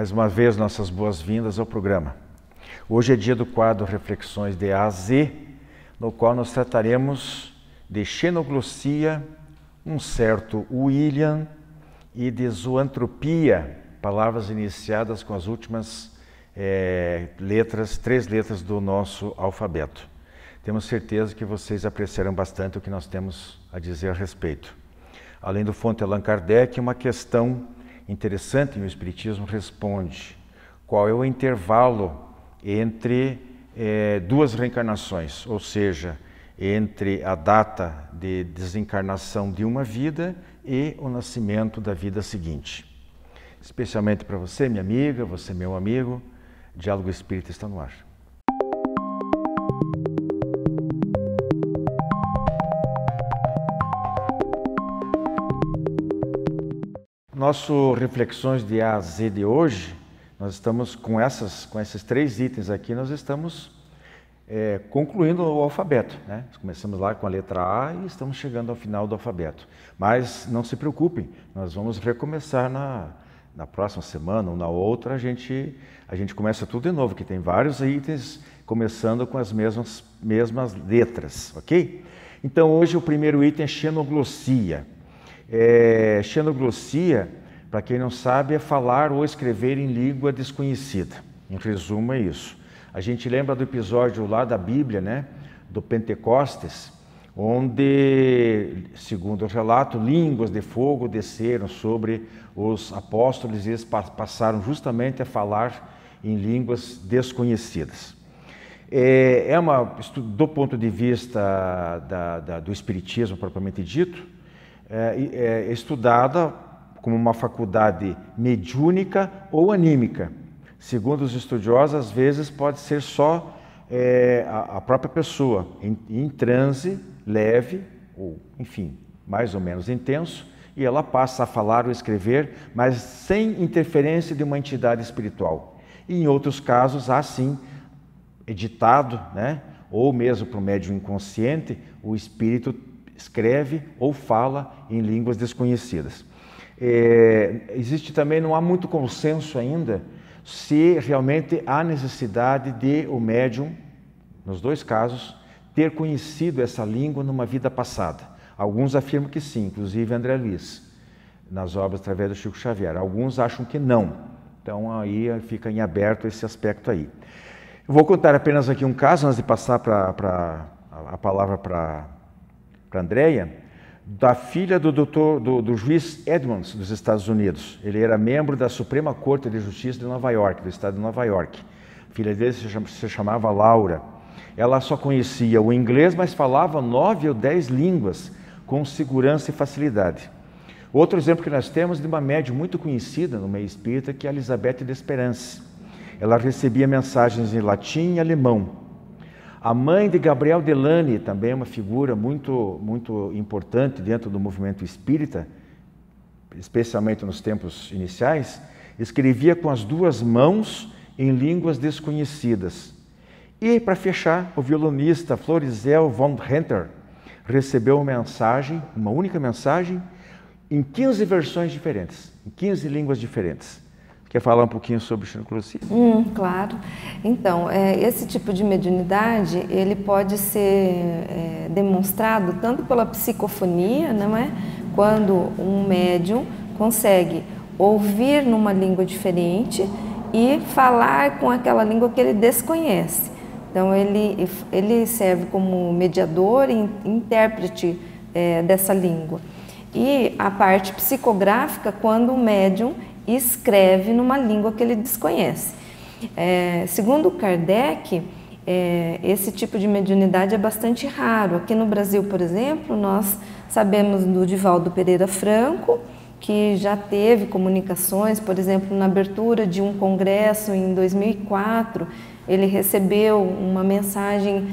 Mais uma vez, nossas boas-vindas ao programa. Hoje é dia do quadro Reflexões de A a Z, no qual nós trataremos de xenoglossia, um certo William, e de zoantropia, palavras iniciadas com as últimas três letras do nosso alfabeto. Temos certeza que vocês apreciarão bastante o que nós temos a dizer a respeito. Além do fonte Allan Kardec, uma questão interessante no Espiritismo responde: qual é o intervalo entre duas reencarnações, ou seja, entre a data de desencarnação de uma vida e o nascimento da vida seguinte. Especialmente para você, minha amiga, você, meu amigo, Diálogo Espírita está no ar. Nosso Reflexões de A a Z de hoje, nós estamos com esses três itens aqui, nós estamos concluindo o alfabeto, né? Começamos lá com a letra A e estamos chegando ao final do alfabeto. Mas não se preocupem, nós vamos recomeçar na próxima semana ou na outra, a gente começa tudo de novo, que tem vários itens começando com as mesmas letras, ok? Então hoje o primeiro item é xenoglossia. Xenoglossia, para quem não sabe, é falar ou escrever em língua desconhecida. Em resumo, é isso. A gente lembra do episódio lá da Bíblia, né, do Pentecostes, onde, segundo o relato, línguas de fogo desceram sobre os apóstolos e eles passaram justamente a falar em línguas desconhecidas. Do ponto de vista do Espiritismo propriamente dito, é estudada como uma faculdade mediúnica ou anímica. Segundo os estudiosos, às vezes pode ser só a própria pessoa, em transe leve, ou enfim, mais ou menos intenso, e ela passa a falar ou escrever, mas sem interferência de uma entidade espiritual. E em outros casos, há sim, editado, né? Ou mesmo para o médium inconsciente, o espírito escreve ou fala em línguas desconhecidas. Existe também, não há muito consenso ainda, se realmente há necessidade de o médium, nos dois casos, ter conhecido essa língua numa vida passada. Alguns afirmam que sim, inclusive André Luiz, nas obras através do Chico Xavier. Alguns acham que não. Então aí fica em aberto esse aspecto aí. Eu vou contar apenas aqui um caso, antes de passar a palavra para Andréia, da filha do juiz Edmonds, dos Estados Unidos. Ele era membro da Suprema Corte de Justiça de Nova York, do estado de Nova York. A filha dele se chamava Laura. Ela só conhecia o inglês, mas falava 9 ou 10 línguas com segurança e facilidade. Outro exemplo que nós temos de uma médium muito conhecida no meio espírita, que é a Elizabeth de Esperance. Ela recebia mensagens em latim e alemão. A mãe de Gabriel Delany, também uma figura muito, muito importante dentro do movimento espírita, especialmente nos tempos iniciais, escrevia com as duas mãos em línguas desconhecidas. E, para fechar, o violonista Florizel von Henter recebeu uma única mensagem, em 15 versões diferentes, em 15 línguas diferentes. Quer falar um pouquinho sobre xenoglossia? Claro. Então, esse tipo de mediunidade, ele pode ser demonstrado tanto pela psicofonia, não é? Quando um médium consegue ouvir numa língua diferente e falar com aquela língua que ele desconhece. Então, ele serve como mediador e intérprete dessa língua. E a parte psicográfica, quando o médium escreve numa língua que ele desconhece. Segundo Kardec, esse tipo de mediunidade é bastante raro. Aqui no Brasil, por exemplo, nós sabemos do Divaldo Pereira Franco, que já teve comunicações, por exemplo, na abertura de um congresso em 2004, ele recebeu uma mensagem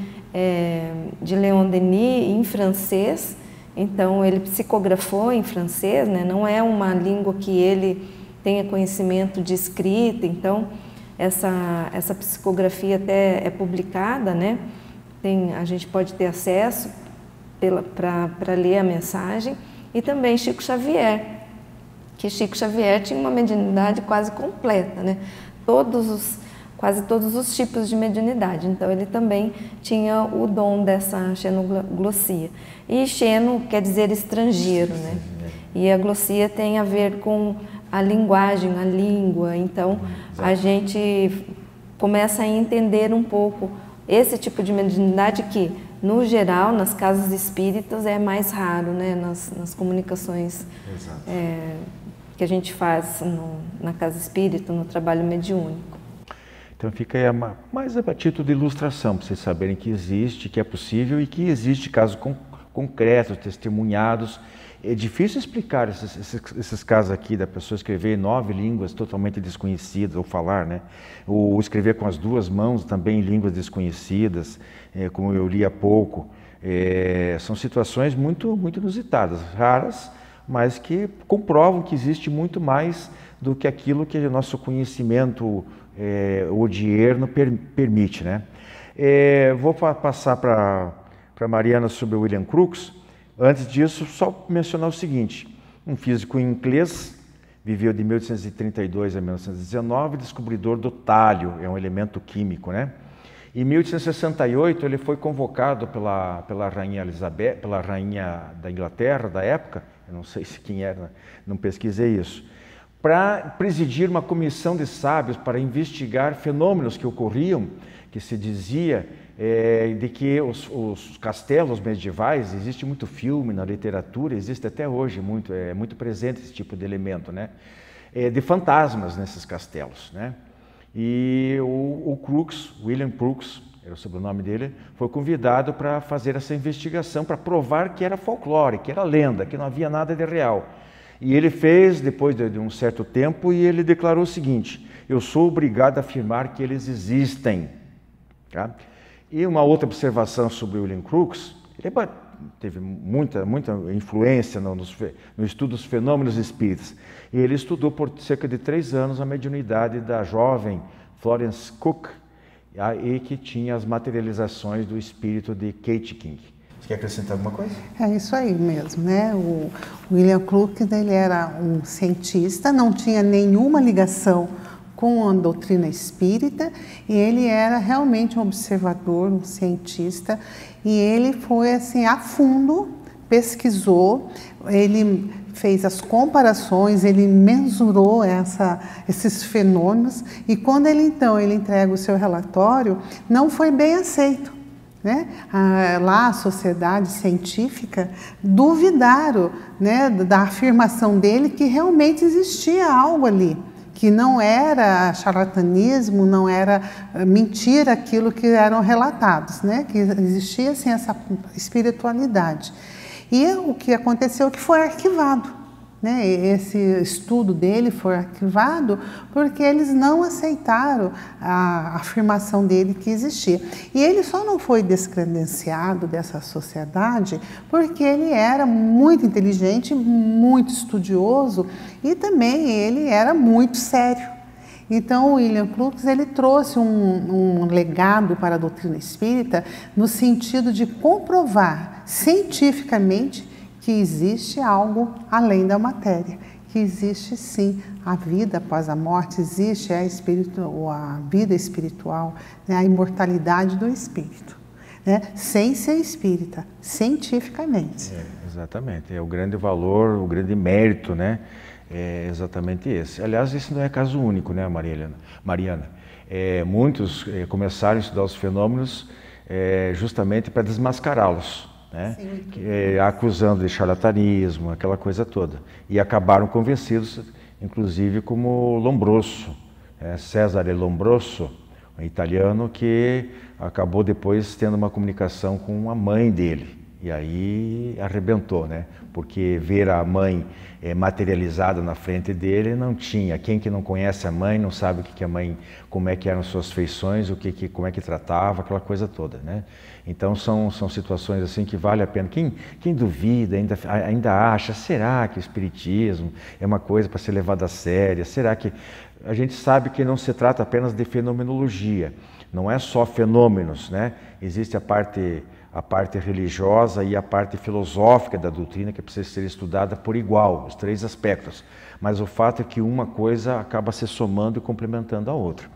de Leon Denis em francês, então ele psicografou em francês, né? Não é uma língua que ele tenha conhecimento de escrita, então essa psicografia até é publicada, né? A gente pode ter acesso para ler a mensagem, e também Chico Xavier. que Chico Xavier tinha uma mediunidade quase completa, né? Quase todos os tipos de mediunidade. Então, ele também tinha o dom dessa xenoglossia. E xeno quer dizer estrangeiro, né? E a glossia tem a ver com a linguagem, a língua. Então, a gente começa a entender um pouco esse tipo de mediunidade que, no geral, nas casas espíritas é mais raro, né? Nas comunicações que a gente faz na casa espírita, no trabalho mediúnico. Então fica aí mais a título de ilustração, para vocês saberem que existe, que é possível e que existe casos concretos, testemunhados. É difícil explicar esses casos aqui, da pessoa escrever 9 línguas totalmente desconhecidas, ou falar, né? Ou escrever com as 2 mãos também línguas desconhecidas, como eu li há pouco. São situações muito, muito inusitadas, raras, mas que comprovam que existe muito mais do que aquilo que o nosso conhecimento odierno permite, né? Vou passar para Mariana sobre o William Crookes. Antes disso, só mencionar o seguinte: um físico inglês, viveu de 1832 a 1919, descobridor do tálio, é um elemento químico, né? Em 1868 ele foi convocado pela rainha Elizabeth, pela rainha da Inglaterra da época, eu não sei se quem era, não pesquisei isso, para presidir uma comissão de sábios para investigar fenômenos que ocorriam, que se dizia de que os castelos medievais, existe muito filme na literatura, existe até hoje muito presente esse tipo de elemento, né? De fantasmas nesses castelos, né? E o Crookes, William Crookes, era o sobrenome dele, foi convidado para fazer essa investigação, para provar que era folclore, que era lenda, que não havia nada de real. E ele fez, depois de um certo tempo, e ele declarou o seguinte: eu sou obrigado a afirmar que eles existem. Tá? E uma outra observação sobre William Crookes, ele teve muita influência no estudo dos fenômenos espíritas. E ele estudou por cerca de 3 anos a mediunidade da jovem Florence Cook, e que tinha as materializações do espírito de Kate King. Você quer acrescentar alguma coisa? É isso aí mesmo, né? O William Crookes, ele era um cientista, não tinha nenhuma ligação com a doutrina espírita, e ele era realmente um observador, um cientista, e ele foi assim a fundo, pesquisou, ele fez as comparações, ele mensurou esses fenômenos, e quando ele entrega o seu relatório, não foi bem aceito, né? Lá a sociedade científica duvidaram, né, da afirmação dele que realmente existia algo ali, que não era charlatanismo, não era mentira aquilo que eram relatados, né? Que existia assim, essa espiritualidade. E o que aconteceu é que foi arquivado, né? Esse estudo dele foi arquivado porque eles não aceitaram a afirmação dele que existia. E ele só não foi descredenciado dessa sociedade porque ele era muito inteligente, muito estudioso, e também ele era muito sério. Então, o William Crookes, ele trouxe um legado para a doutrina espírita no sentido de comprovar cientificamente que existe algo além da matéria, que existe sim a vida após a morte, existe a vida espiritual, né, a imortalidade do espírito, né, sem ser espírita, cientificamente. Exatamente, é o grande valor, o grande mérito, né? É exatamente esse. Aliás, esse não é caso único, né, Mariana? Muitos começaram a estudar os fenômenos justamente para desmascará-los, né? Acusando de charlatanismo, aquela coisa toda. E acabaram convencidos, inclusive como Lombroso, Cesare Lombroso, um italiano que acabou depois tendo uma comunicação com a mãe dele. E aí arrebentou, né? Porque ver a mãe materializada na frente dele não tinha. Quem que não conhece a mãe não sabe o que a mãe, como é que eram suas feições, como é que tratava, aquela coisa toda, né? Então são situações assim que vale a pena. Quem duvida, ainda acha, será que o espiritismo é uma coisa para ser levada a sério? Será que... A gente sabe que não se trata apenas de fenomenologia, não é só fenômenos, né? Existe a parte a parte religiosa e a parte filosófica da doutrina, que precisa ser estudada por igual, os 3 aspectos. Mas o fato é que uma coisa acaba se somando e complementando a outra.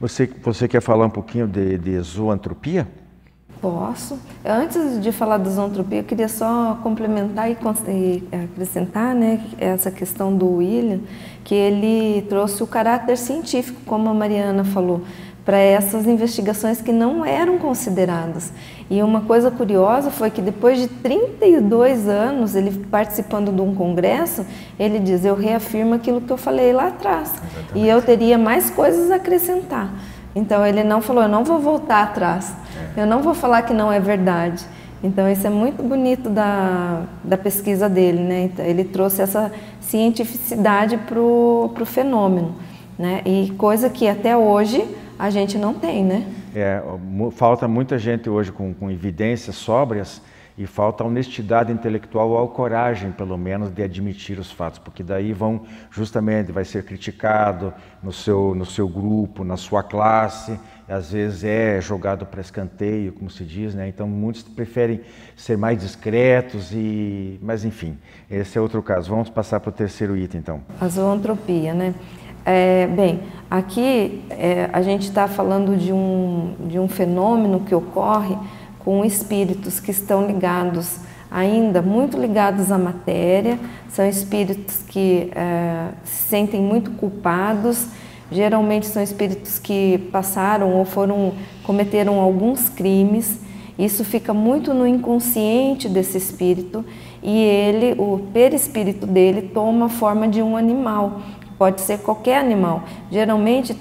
Você quer falar um pouquinho de zoantropia? Posso. Antes de falar da zoantropia, eu queria só complementar e acrescentar, né, essa questão do William, que ele trouxe o caráter científico, como a Mariana falou, para essas investigações que não eram consideradas. E uma coisa curiosa foi que depois de 32 anos, ele participando de um congresso, ele diz, eu reafirmo aquilo que eu falei lá atrás. Exatamente. E eu teria mais coisas a acrescentar. Então ele não falou, eu não vou voltar atrás, eu não vou falar que não é verdade. Então isso é muito bonito da pesquisa dele, né? Então, ele trouxe essa cientificidade para o fenômeno, né? E coisa que até hoje a gente não tem, né? Falta muita gente hoje com evidências sóbrias e falta honestidade intelectual ou coragem, pelo menos, de admitir os fatos, porque daí vai ser criticado no seu grupo, na sua classe, às vezes é jogado para escanteio, como se diz, né? Então muitos preferem ser mais discretos, mas enfim, esse é outro caso. Vamos passar para o 3º item, então. A zoantropia, né? Bem, aqui a gente está falando de um fenômeno que ocorre com espíritos que estão ligados, ainda muito ligados à matéria, são espíritos que se sentem muito culpados, geralmente são espíritos que passaram ou cometeram alguns crimes, isso fica muito no inconsciente desse espírito e o perispírito dele toma a forma de um animal. Pode ser qualquer animal. Geralmente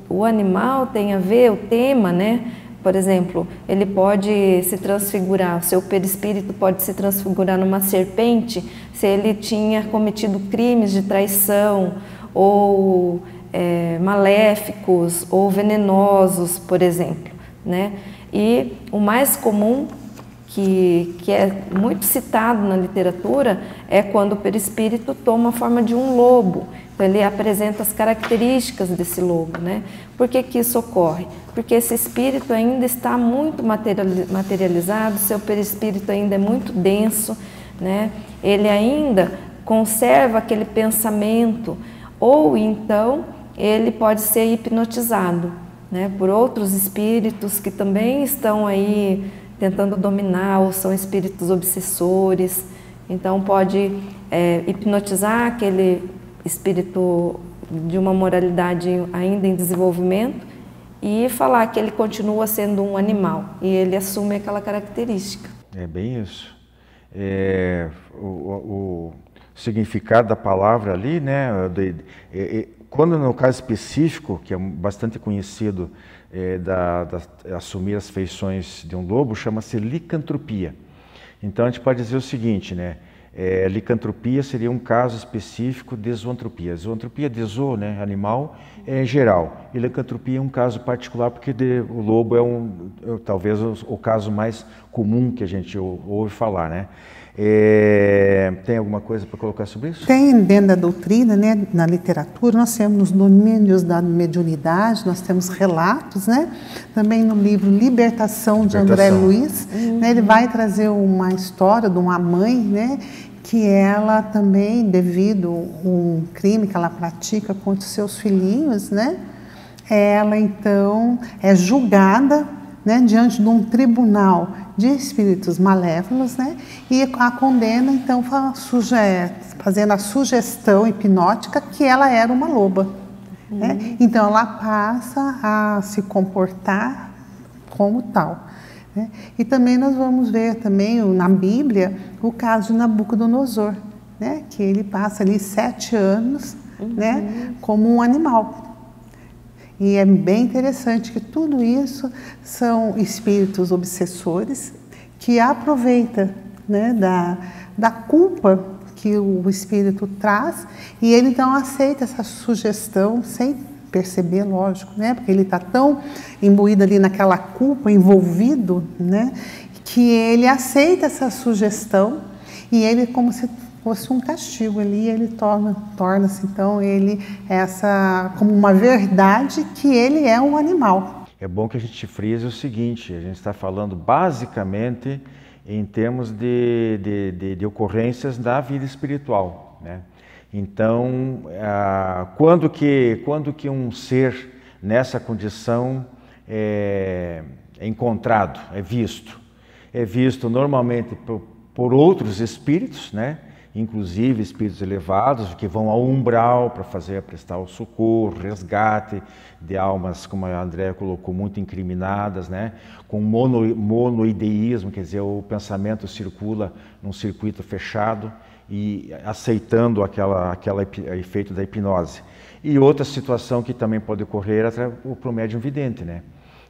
o animal tem a ver, o tema, né? Por exemplo, ele pode se transfigurar, o seu perispírito pode se transfigurar numa serpente se ele tinha cometido crimes de traição ou maléficos ou venenosos, por exemplo, né? E o mais comum, que é muito citado na literatura, é quando o perispírito toma a forma de um lobo. Então, ele apresenta as características desse lobo, né? Por que isso ocorre? Porque esse espírito ainda está muito materializado, seu perispírito ainda é muito denso, né? Ele ainda conserva aquele pensamento, ou então ele pode ser hipnotizado, né? Por outros espíritos que também estão aí tentando dominar, ou são espíritos obsessores. Então pode hipnotizar aquele espírito de uma moralidade ainda em desenvolvimento e falar que ele continua sendo um animal e ele assume aquela característica. É bem isso. O significado da palavra ali, né? Quando no caso específico, que é bastante conhecido, assumir as feições de um lobo, chama-se licantropia. Então a gente pode dizer o seguinte, né? Licantropia seria um caso específico de zoantropia. Zoantropia de zoo, né, animal, é geral. E licantropia é um caso particular, porque o lobo é talvez o caso mais comum que a gente ouve falar, né? Tem alguma coisa para colocar sobre isso? Tem dentro da doutrina, né, na literatura, nós temos os domínios da mediunidade, nós temos relatos, né? Também no livro Libertação, de André Luiz, né, ele vai trazer uma história de uma mãe, né, que ela também, devido a um crime que ela pratica contra os seus filhinhos, né, ela então é julgada, né, diante de um tribunal de espíritos malévolos, né, e a condena então fazendo a sugestão hipnótica que ela era uma loba. Né? Então ela passa a se comportar como tal. Né? E também nós vamos ver também na Bíblia o caso de Nabucodonosor, né, que ele passa ali 7 anos, né, como um animal. E é bem interessante que tudo isso são espíritos obsessores que aproveitam, né, da culpa que o espírito traz e ele então aceita essa sugestão sem perceber, lógico, né, porque ele está tão imbuído ali naquela culpa, envolvido, né, que ele aceita essa sugestão e ele como se fosse um castigo ali, ele torna-se então ele como uma verdade que ele é um animal. é bom que a gente frise o seguinte: a gente está falando basicamente em termos de ocorrências da vida espiritual, né? Então, quando que um ser nessa condição é encontrado, é visto? É visto normalmente por outros espíritos, né? Inclusive espíritos elevados que vão ao umbral para prestar o socorro, resgate de almas, como a Andréa colocou, muito incriminadas, né? Com monoideísmo, quer dizer, o pensamento circula num circuito fechado e aceitando aquele efeito da hipnose. E outra situação que também pode ocorrer é para o médium vidente, né?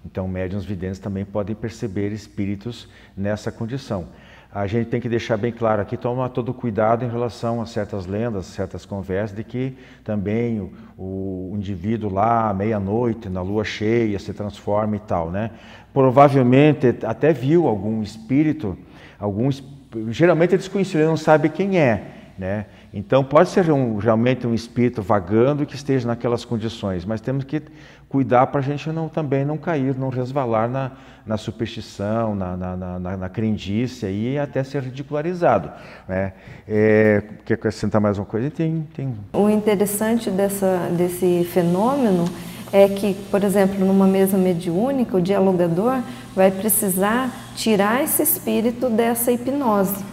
Então, médiuns videntes também podem perceber espíritos nessa condição. A gente tem que deixar bem claro aqui, tomar todo cuidado em relação a certas lendas, certas conversas, de que também o indivíduo lá, à meia-noite, na lua cheia, se transforma e tal, né? Provavelmente até viu algum espírito, geralmente é desconhecido, ele não sabe quem é, né? Então pode ser realmente um espírito vagando que esteja naquelas condições, mas temos que cuidar para a gente também não cair, não resvalar na superstição, na crendice e até ser ridicularizado, né? Quer acrescentar mais uma coisa? Tem. O interessante desse fenômeno é que, por exemplo, numa mesa mediúnica, o dialogador vai precisar tirar esse espírito dessa hipnose.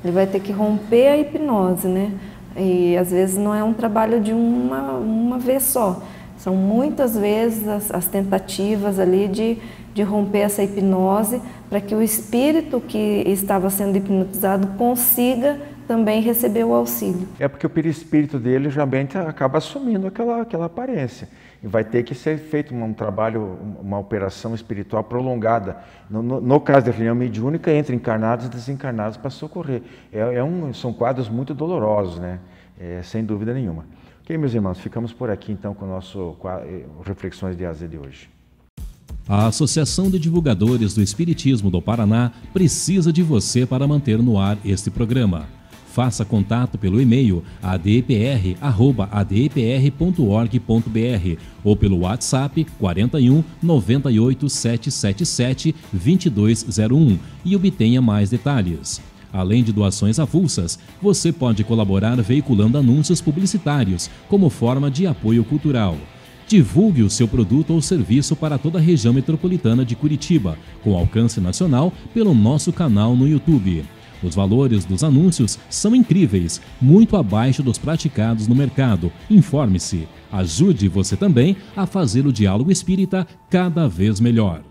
Ele vai ter que romper a hipnose, né? E às vezes não é um trabalho de uma vez só. São muitas vezes as tentativas ali de romper essa hipnose para que o espírito que estava sendo hipnotizado consiga também receber o auxílio. É porque o perispírito dele realmente acaba assumindo aquela aparência. E vai ter que ser feito um trabalho, uma operação espiritual prolongada. No caso da reunião mediúnica, entre encarnados e desencarnados para socorrer. São quadros muito dolorosos, né? Sem dúvida nenhuma. Ok, meus irmãos, ficamos por aqui então com o nosso Reflexões de AZ de hoje. A Associação de Divulgadores do Espiritismo do Paraná precisa de você para manter no ar este programa. Faça contato pelo e-mail adepr@adepr.org.br ou pelo WhatsApp 41 98 777 2201 e obtenha mais detalhes. Além de doações avulsas, você pode colaborar veiculando anúncios publicitários como forma de apoio cultural. Divulgue o seu produto ou serviço para toda a região metropolitana de Curitiba, com alcance nacional, pelo nosso canal no YouTube. Os valores dos anúncios são incríveis, muito abaixo dos praticados no mercado. Informe-se. Ajude você também a fazer o diálogo espírita cada vez melhor.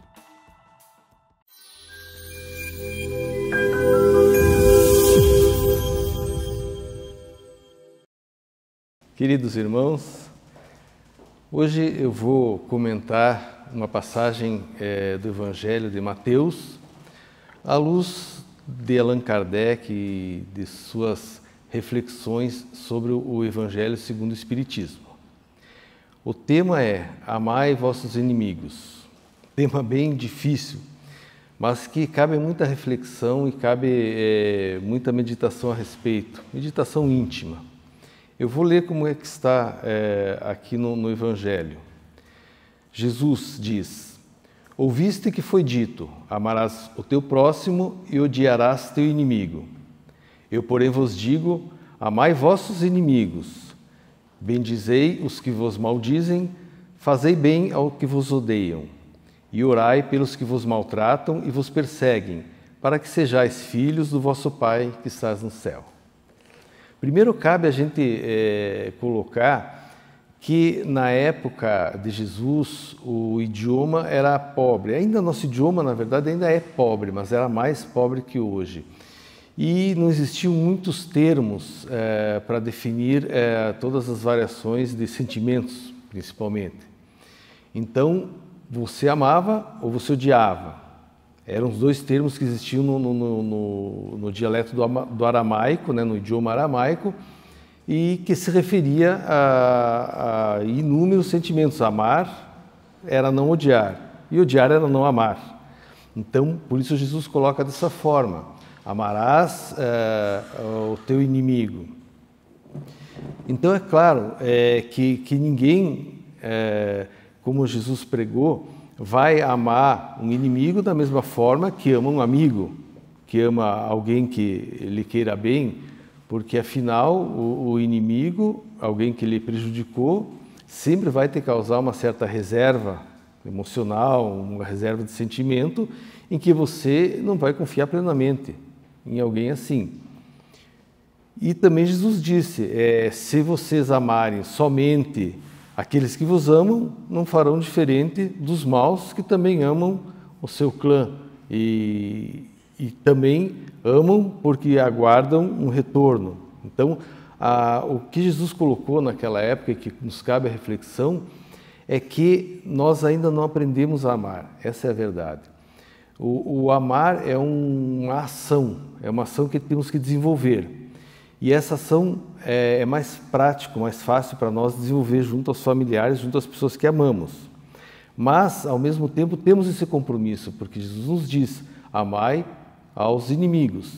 Queridos irmãos, hoje eu vou comentar uma passagem do Evangelho de Mateus, à luz de Allan Kardec e de suas reflexões sobre o Evangelho segundo o Espiritismo. O tema é Amai vossos inimigos. Tema bem difícil, mas que cabe muita reflexão e cabe muita meditação a respeito, meditação íntima. Eu vou ler como é que está aqui no Evangelho. Jesus diz: Ouviste que foi dito, amarás o teu próximo e odiarás teu inimigo. Eu, porém, vos digo, amai vossos inimigos, bendizei os que vos maldizem, fazei bem ao que vos odeiam, e orai pelos que vos maltratam e vos perseguem, para que sejais filhos do vosso Pai que estás no céu. Primeiro cabe a gente colocar que na época de Jesus o idioma era pobre. Ainda nosso idioma, na verdade, ainda é pobre, mas era mais pobre que hoje. E não existiam muitos termos para definir todas as variações de sentimentos, principalmente. Então, você amava ou você odiava. Eram os dois termos que existiam no dialeto do aramaico, né, no idioma aramaico, e que se referia a inúmeros sentimentos. Amar era não odiar, e odiar era não amar. Então, por isso Jesus coloca dessa forma: amarás o teu inimigo. Então, é claro que ninguém, como Jesus pregou, vai amar um inimigo da mesma forma que ama um amigo, que ama alguém que lhe queira bem, porque afinal o inimigo, alguém que lhe prejudicou, sempre vai te causar uma certa reserva emocional, uma reserva de sentimento, em que você não vai confiar plenamente em alguém assim. E também Jesus disse, se vocês amarem somente aqueles que vos amam, não farão diferente dos maus que também amam o seu clã e também amam porque aguardam um retorno. Então, o que Jesus colocou naquela época e que nos cabe a reflexão é que nós ainda não aprendemos a amar, essa é a verdade. O amar é uma ação que temos que desenvolver. E essa ação é mais prático, mais fácil para nós desenvolver junto aos familiares, junto às pessoas que amamos. Mas, ao mesmo tempo, temos esse compromisso, porque Jesus nos diz, amai aos inimigos.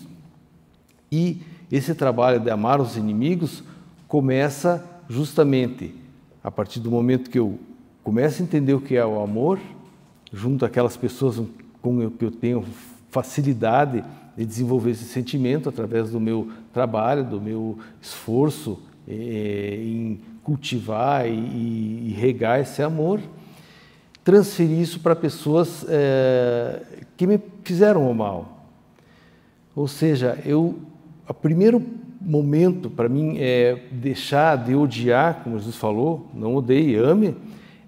E esse trabalho de amar os inimigos começa justamente a partir do momento que eu começo a entender o que é o amor, junto àquelas pessoas com que eu tenho facilidade de desenvolver esse sentimento através do meu trabalho, do meu esforço em cultivar e regar esse amor, transferir isso para pessoas que me fizeram o mal. Ou seja, o primeiro momento para mim é deixar de odiar, como Jesus falou, não odeie, ame,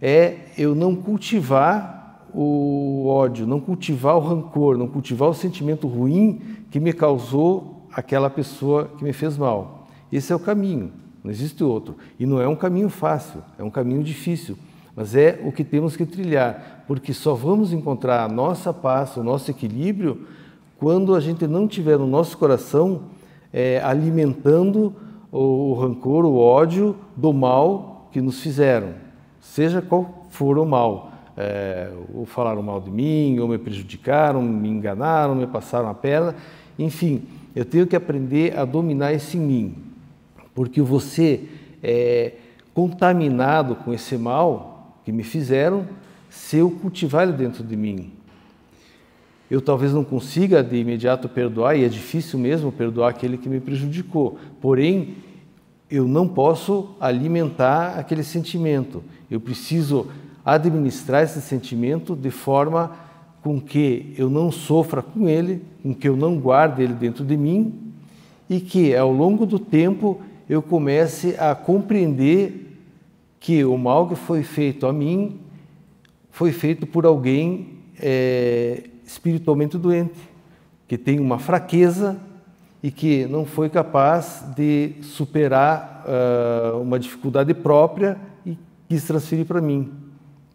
é eu não cultivar o ódio, não cultivar o rancor, não cultivar o sentimento ruim que me causou aquela pessoa que me fez mal. Esse é o caminho, não existe outro. E não é um caminho fácil, é um caminho difícil, mas é o que temos que trilhar, porque só vamos encontrar a nossa paz, o nosso equilíbrio, quando a gente não tiver no nosso coração alimentando o rancor, o ódio do mal que nos fizeram, seja qual for o mal. Ou falaram mal de mim, ou me prejudicaram, me enganaram, me passaram a perna. Enfim, eu tenho que aprender a dominar isso em mim, porque você é contaminado com esse mal que me fizeram se eu cultivar ele dentro de mim. Eu talvez não consiga de imediato perdoar, e é difícil mesmo perdoar aquele que me prejudicou, porém, eu não posso alimentar aquele sentimento. Eu preciso administrar esse sentimento de forma com que eu não sofra com ele, com que eu não guarde ele dentro de mim e que, ao longo do tempo, eu comece a compreender que o mal que foi feito a mim foi feito por alguém espiritualmente doente, que tem uma fraqueza e que não foi capaz de superar uma dificuldade própria e quis transferir para mim.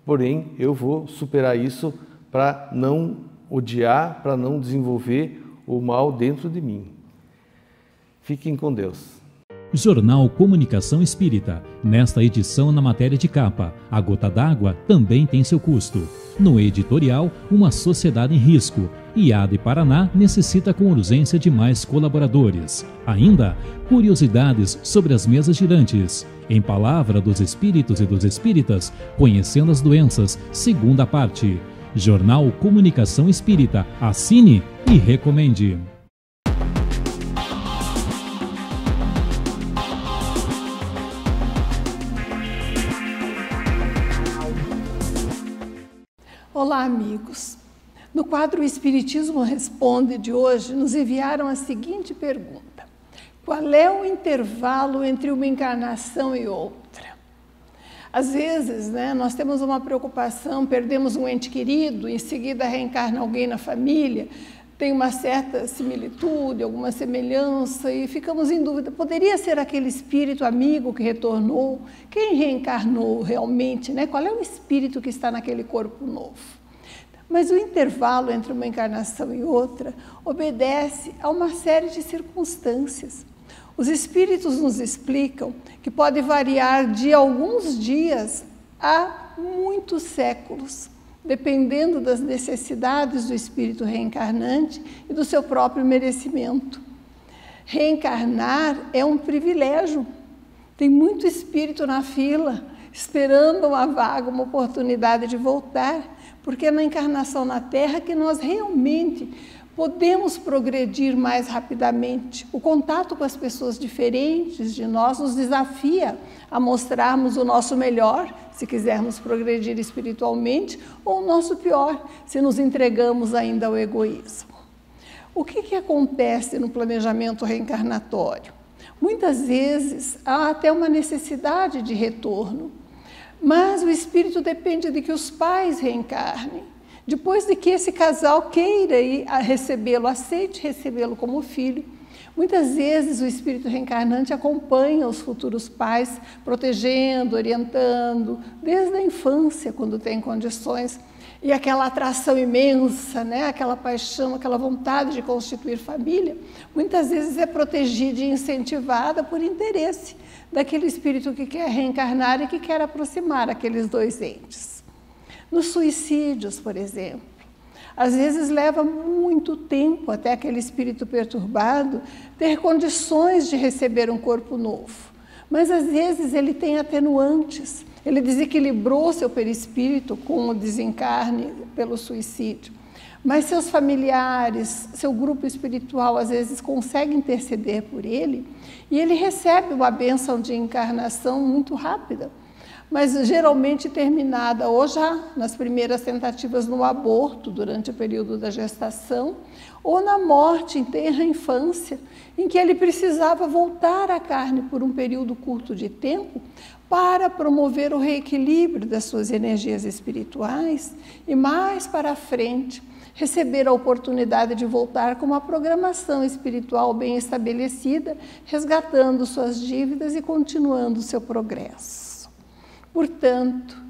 Porém, eu vou superar isso para não odiar, para não desenvolver o mal dentro de mim. Fiquem com Deus. Jornal Comunicação Espírita. Nesta edição, na matéria de capa, a gota d'água também tem seu custo. No editorial, uma sociedade em risco. IAD Paraná necessita com urgência de mais colaboradores. Ainda, curiosidades sobre as mesas girantes. Em Palavra dos Espíritos e dos Espíritas, conhecendo as doenças, segunda parte. Jornal Comunicação Espírita. Assine e recomende. Olá, amigos. No quadro O Espiritismo Responde de hoje, nos enviaram a seguinte pergunta: qual é o intervalo entre uma encarnação e outra? Às vezes, nós temos uma preocupação, perdemos um ente querido, em seguida reencarna alguém na família, tem uma certa similitude, alguma semelhança, e ficamos em dúvida, poderia ser aquele espírito amigo que retornou? Quem reencarnou realmente? Qual é o espírito que está naquele corpo novo? Mas o intervalo entre uma encarnação e outra obedece a uma série de circunstâncias. Os espíritos nos explicam que pode variar de alguns dias a muitos séculos, dependendo das necessidades do espírito reencarnante e do seu próprio merecimento. Reencarnar é um privilégio. Tem muito espírito na fila, esperando uma vaga, uma oportunidade de voltar, porque é na encarnação na Terra que nós realmente podemos progredir mais rapidamente. O contato com as pessoas diferentes de nós nos desafia a mostrarmos o nosso melhor, se quisermos progredir espiritualmente, ou o nosso pior, se nos entregamos ainda ao egoísmo. O que acontece no planejamento reencarnatório? Muitas vezes há até uma necessidade de retorno, mas o espírito depende de que os pais reencarnem. Depois de que esse casal queira ir a recebê-lo, aceite recebê-lo como filho, muitas vezes o espírito reencarnante acompanha os futuros pais, protegendo, orientando, desde a infância, quando tem condições. E aquela atração imensa, né? Aquela paixão, aquela vontade de constituir família, muitas vezes é protegida e incentivada por interesse daquele espírito que quer reencarnar e que quer aproximar aqueles dois entes. Nos suicídios, por exemplo, às vezes leva muito tempo até aquele espírito perturbado ter condições de receber um corpo novo. Mas às vezes ele tem atenuantes, ele desequilibrou seu perispírito com o desencarne pelo suicídio. Mas seus familiares, seu grupo espiritual, às vezes conseguem interceder por ele e ele recebe uma bênção de encarnação muito rápida, mas geralmente terminada ou já nas primeiras tentativas no aborto durante o período da gestação, ou na morte em tenra infância, em que ele precisava voltar à carne por um período curto de tempo para promover o reequilíbrio das suas energias espirituais e mais para frente receber a oportunidade de voltar com uma programação espiritual bem estabelecida, resgatando suas dívidas e continuando o seu progresso. Portanto,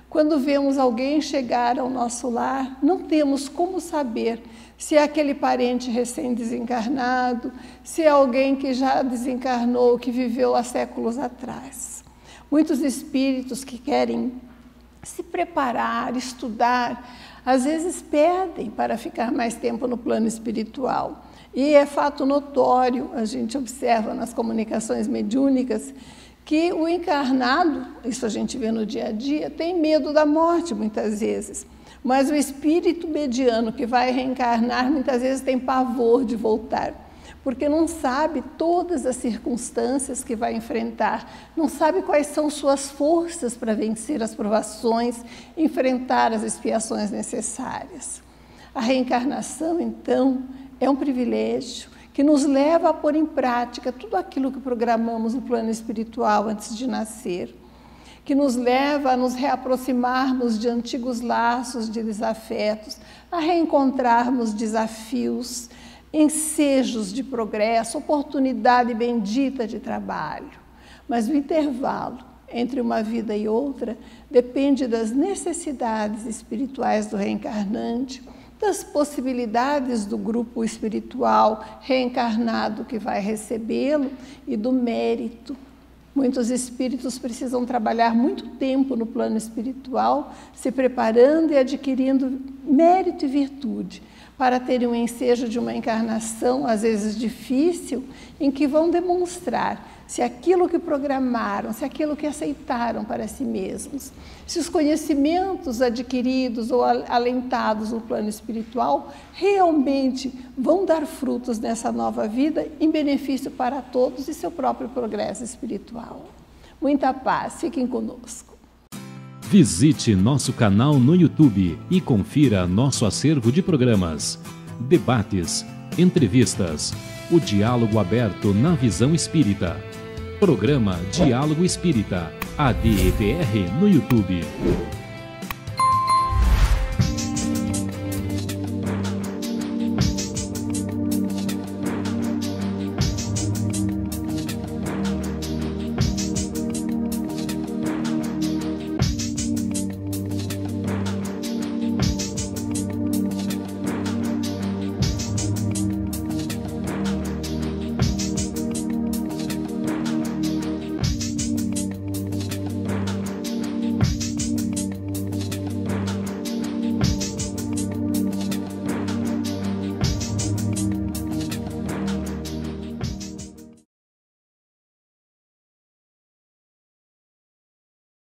quando vemos alguém chegar ao nosso lar, não temos como saber se é aquele parente recém-desencarnado, se é alguém que já desencarnou, que viveu há séculos atrás. Muitos espíritos que querem se preparar, estudar, às vezes pedem para ficar mais tempo no plano espiritual. E é fato notório, a gente observa nas comunicações mediúnicas, que o encarnado, isso a gente vê no dia a dia, tem medo da morte muitas vezes, mas o espírito mediano que vai reencarnar muitas vezes tem pavor de voltar, porque não sabe todas as circunstâncias que vai enfrentar, não sabe quais são suas forças para vencer as provações, enfrentar as expiações necessárias. A reencarnação, então, é um privilégio que nos leva a pôr em prática tudo aquilo que programamos no plano espiritual antes de nascer, que nos leva a nos reaproximarmos de antigos laços de desafetos, a reencontrarmos desafios, ensejos de progresso, oportunidade bendita de trabalho. Mas o intervalo entre uma vida e outra depende das necessidades espirituais do reencarnante, das possibilidades do grupo espiritual reencarnado que vai recebê-lo e do mérito. Muitos espíritos precisam trabalhar muito tempo no plano espiritual, se preparando e adquirindo mérito e virtude, para terem um ensejo de uma encarnação, às vezes difícil, em que vão demonstrar se aquilo que programaram, se aquilo que aceitaram para si mesmos, se os conhecimentos adquiridos ou alentados no plano espiritual realmente vão dar frutos nessa nova vida em benefício para todos e seu próprio progresso espiritual. Muita paz, fiquem conosco. Visite nosso canal no YouTube e confira nosso acervo de programas, debates, entrevistas, o diálogo aberto na visão espírita. Programa Diálogo Espírita, ADEPR no YouTube.